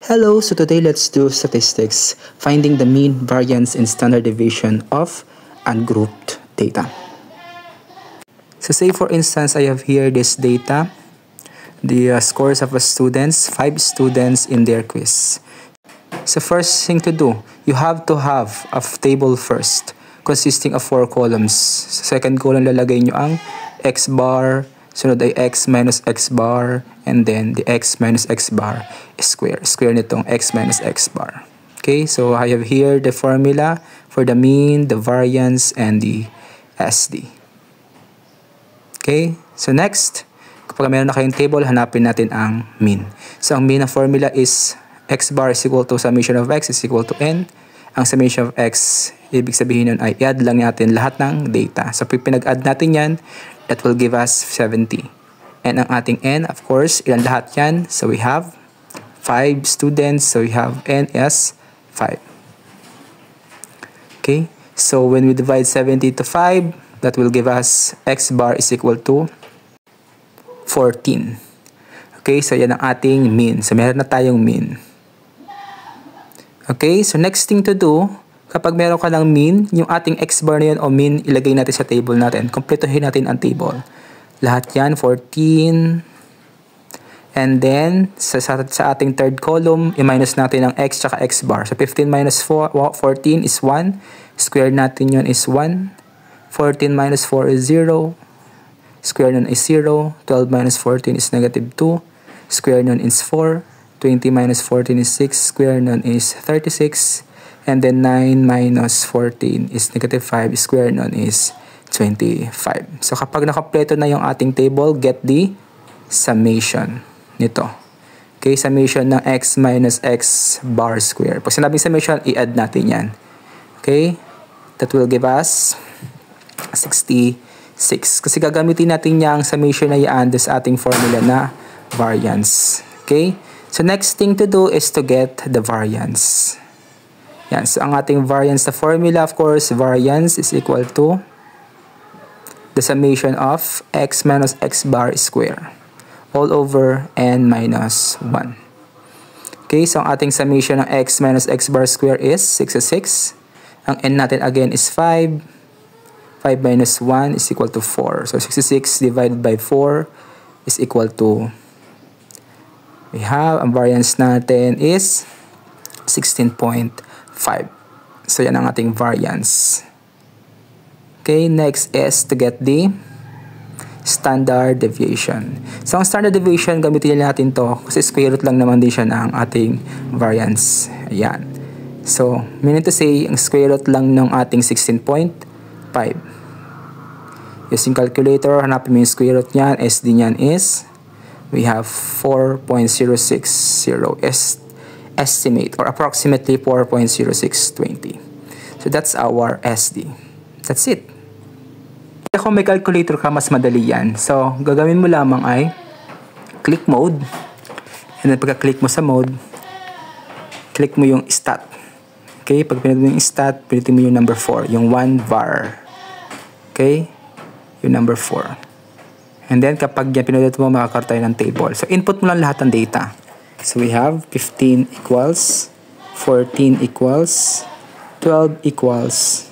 Hello, so today let's do statistics, finding the mean, variance, and standard deviation of ungrouped data. So say for instance, I have here this data, the scores of the students, 5 students in their quiz. So first thing to do, you have to have a table first, consisting of 4 columns. Sa second column, lalagay nyo ang x bar, sunod ay x minus x bar, and then the x minus x bar is square. Square nitong x minus x bar. Okay, so I have here the formula for the mean, the variance, and the SD. Okay, so next, kapag meron na kayong table, hanapin natin ang mean. So ang mean na formula is x bar is equal to summation of x is equal to n. Ang summation of x, ibig sabihin nun ay i-add lang natin lahat ng data. So pag pinag-add natin yan, that will give us 70. And ang ating n, of course, ilan lahat yan? So we have 5 students, so we have n is 5. Okay, so when we divide 70 to 5, that will give us x bar is equal to 14. Okay, so yan ang ating mean. So meron na tayong mean. Okay, so next thing to do, kapag meron ka ng mean, yung ating x bar na yun o mean, ilagay natin sa table natin. Kompletuhin natin ang table. Lahat yan, 14. And then, sa ating third column, i-minus natin ang x tsaka x bar. So 15 minus 14 is 1. Square natin yun is 1. 14 minus 4 is 0. Square nun is 0. 12 minus 14 is negative 2. Square nun is 4. 20 minus 14 is 6. Square nun is 36. And then 9 minus 14 is negative 5. Square nun is 25. So kapag nakampleto na yung ating table, get the summation nito. Okay, summation ng x minus x bar square. Pag sinabing summation, i-add natin yan. Okay, that will give us 66. Kasi gagamitin natin yung summation na yan sa ating formula na variance. Okay, so next thing to do is to get the variance. Yan, so ang ating variance, the formula, of course, variance is equal to the summation of x minus x bar square all over n minus 1. Okay, so ang ating summation ng x minus x bar square is 66. Ang n natin again is 5. 5 minus 1 is equal to 4. So 66 divided by 4 is equal to, we have, ang variance natin is 16.5. So yan ang ating variance. Okay, next is to get the standard deviation. So ang standard deviation, gamitin natin to kasi square root lang naman din siya ng ating variance. Ayan. So, meaning to say, ang square root lang ng ating 16.5. Using calculator, hanapin mo yung square root niyan. SD niyan is, we have 4.060. Estimate or approximately 4.0620. So that's our SD. That's it. Kung may calculator ka, mas madali yan. So, gagawin mo lamang ay click mode. And then pagka-click mo sa mode, click mo yung stat. Okay? Pag pinag mo yung stat, pilitin mo yung number 4. Yung 1 var. Okay? Yung number 4. And then, kapag yan pinulot mo, makakaroon tayo ng table. So, input mo lang lahat ng data. So, we have 15 equals, 14 equals, 12 equals,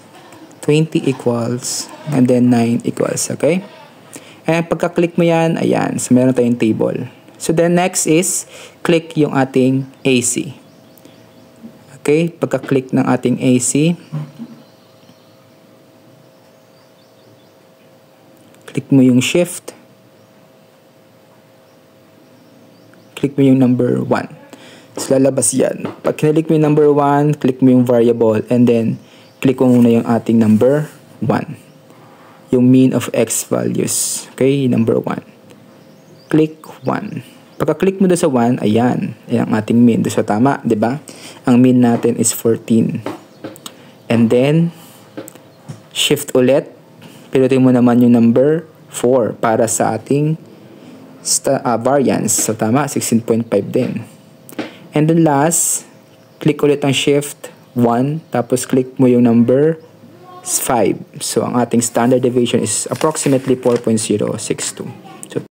20 equals, and then 9 equals, okay? And pagka-click mo yan, ayan, so meron tayong table. So then next is, click yung ating AC. Okay, pagka-click ng ating AC, click mo yung shift, click mo yung number 1. So lalabas yan. Pag kinalik mo yung number 1, click mo yung variable, and then click mo muna yung ating number 1. Yung mean of x values. Okay, number 1. Click 1. Pagka-click mo doon sa 1, ayan. Ayan ang ating mean. Doon sa tama, di ba? Ang mean natin is 14. And then, shift ulit. Pilutin mo naman yung number 4 para sa ating variance. So, tama, 16.5 din. And then last, click ulit ang shift 1, tapos click mo yung number 5. So, ang ating standard deviation is approximately 4.062.